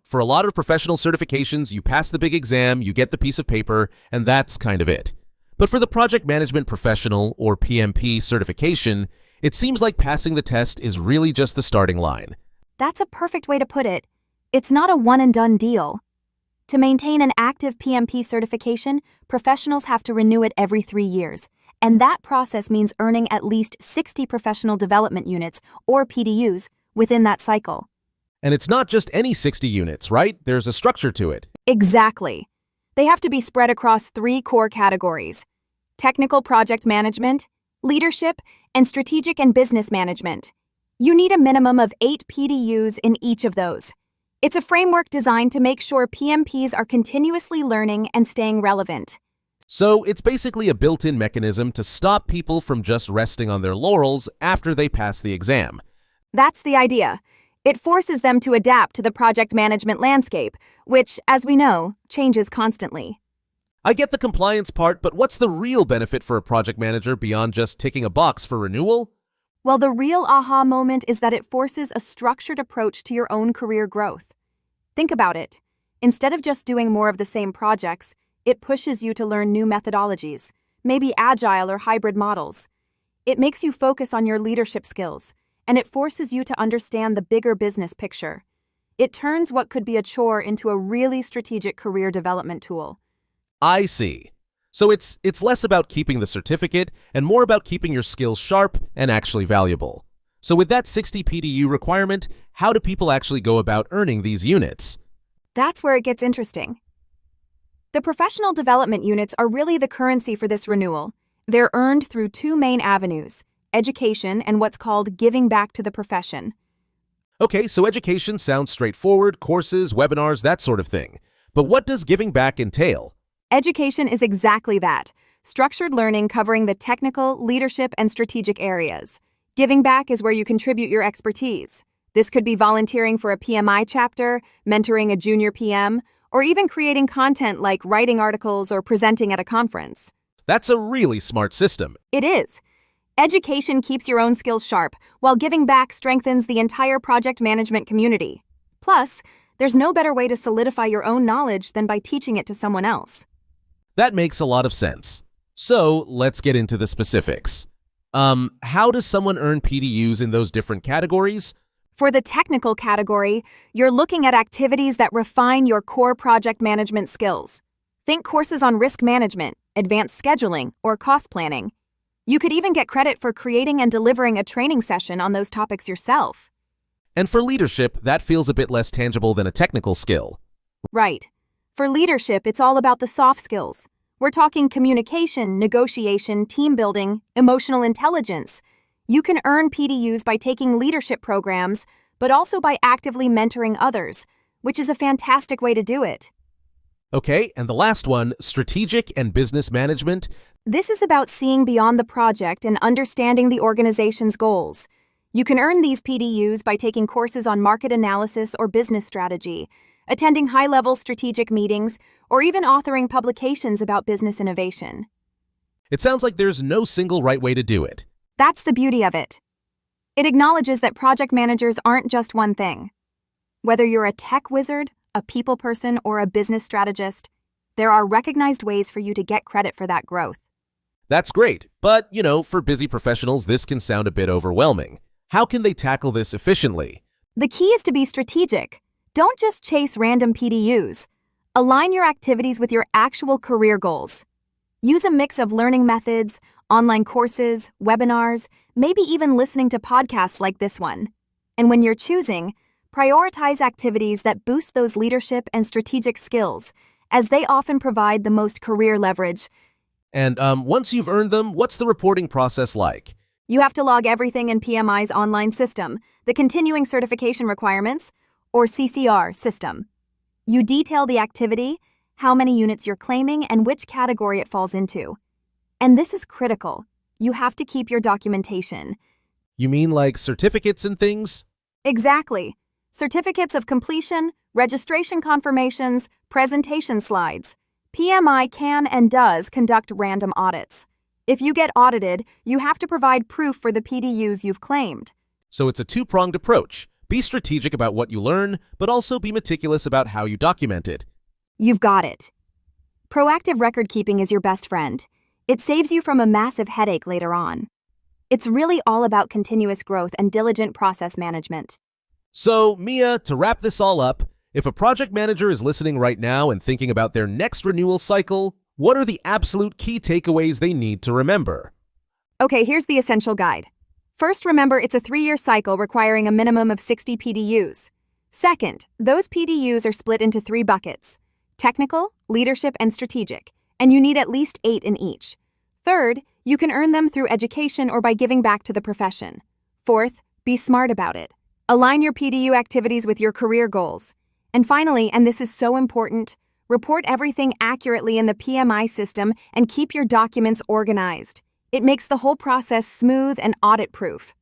For a lot of professional certifications, you pass the big exam, you get the piece of paper, and that's kind of it. But for the project management professional, or PMP certification, it seems like passing the test is really just the starting line. That's a perfect way to put it. It's not a one-and-done deal. To maintain an active PMP certification, professionals have to renew it every 3 years, and that process means earning at least 60 professional development units, or PDUs, within that cycle. And it's not just any 60 units, right? There's a structure to it. Exactly. They have to be spread across 3 core categories: technical project management, leadership, and strategic and business management. You need a minimum of 8 PDUs in each of those. It's a framework designed to make sure PMPs are continuously learning and staying relevant. So it's basically a built-in mechanism to stop people from just resting on their laurels after they pass the exam. That's the idea. It forces them to adapt to the project management landscape, which, as we know, changes constantly. I get the compliance part, but what's the real benefit for a project manager beyond just ticking a box for renewal? Well, the real aha moment is that it forces a structured approach to your own career growth. Think about it. Instead of just doing more of the same projects, it pushes you to learn new methodologies, maybe agile or hybrid models. It makes you focus on your leadership skills, and it forces you to understand the bigger business picture. It turns what could be a chore into a really strategic career development tool. I see. So it's less about keeping the certificate and more about keeping your skills sharp and actually valuable. So with that 60 PDU requirement, how do people actually go about earning these units? That's where it gets interesting. The professional development units are really the currency for this renewal. They're earned through 2 main avenues: education and what's called giving back to the profession. Okay, so education sounds straightforward, courses, webinars, that sort of thing. But what does giving back entail? Education is exactly that: structured learning covering the technical, leadership, and strategic areas. Giving back is where you contribute your expertise. This could be volunteering for a PMI chapter, mentoring a junior PM, or even creating content like writing articles or presenting at a conference. That's a really smart system. It is. Education keeps your own skills sharp, while giving back strengthens the entire project management community. Plus, there's no better way to solidify your own knowledge than by teaching it to someone else. That makes a lot of sense. So let's get into the specifics. How does someone earn PDUs in those different categories? For the technical category, you're looking at activities that refine your core project management skills. Think courses on risk management, advanced scheduling, or cost planning. You could even get credit for creating and delivering a training session on those topics yourself. And for leadership, that feels a bit less tangible than a technical skill. Right. For leadership, it's all about the soft skills. We're talking communication, negotiation, team building, emotional intelligence. You can earn PDUs by taking leadership programs, but also by actively mentoring others, which is a fantastic way to do it. Okay, and the last one, strategic and business management. This is about seeing beyond the project and understanding the organization's goals. You can earn these PDUs by taking courses on market analysis or business strategy, attending high-level strategic meetings, or even authoring publications about business innovation. It sounds like there's no single right way to do it. That's the beauty of it. It acknowledges that project managers aren't just one thing. Whether you're a tech wizard, a people person, or a business strategist, there are recognized ways for you to get credit for that growth. That's great, but, for busy professionals, this can sound a bit overwhelming. How can they tackle this efficiently? The key is to be strategic. Don't just chase random PDUs. Align your activities with your actual career goals. Use a mix of learning methods, online courses, webinars, maybe even listening to podcasts like this one. And when you're choosing, prioritize activities that boost those leadership and strategic skills, as they often provide the most career leverage. And once you've earned them, what's the reporting process like? You have to log everything in PMI's online system, the Continuing Certification Requirements, or CCR system. You detail the activity, how many units you're claiming, and which category it falls into. And this is critical. You have to keep your documentation. You mean like certificates and things? Exactly. Certificates of completion, registration confirmations, presentation slides. PMI can and does conduct random audits. If you get audited, you have to provide proof for the PDUs you've claimed. So it's a two-pronged approach. Be strategic about what you learn, but also be meticulous about how you document it. You've got it. Proactive record keeping is your best friend. It saves you from a massive headache later on. It's really all about continuous growth and diligent process management. So, Mia, to wrap this all up, if a project manager is listening right now and thinking about their next renewal cycle, what are the absolute key takeaways they need to remember? Okay, here's the essential guide. First, remember it's a 3-year cycle requiring a minimum of 60 PDUs. Second, those PDUs are split into 3 buckets: technical, leadership, and strategic, and you need at least 8 in each. Third, you can earn them through education or by giving back to the profession. Fourth, be smart about it. Align your PDU activities with your career goals. And finally, and this is so important, report everything accurately in the PMI system and keep your documents organized. It makes the whole process smooth and audit-proof.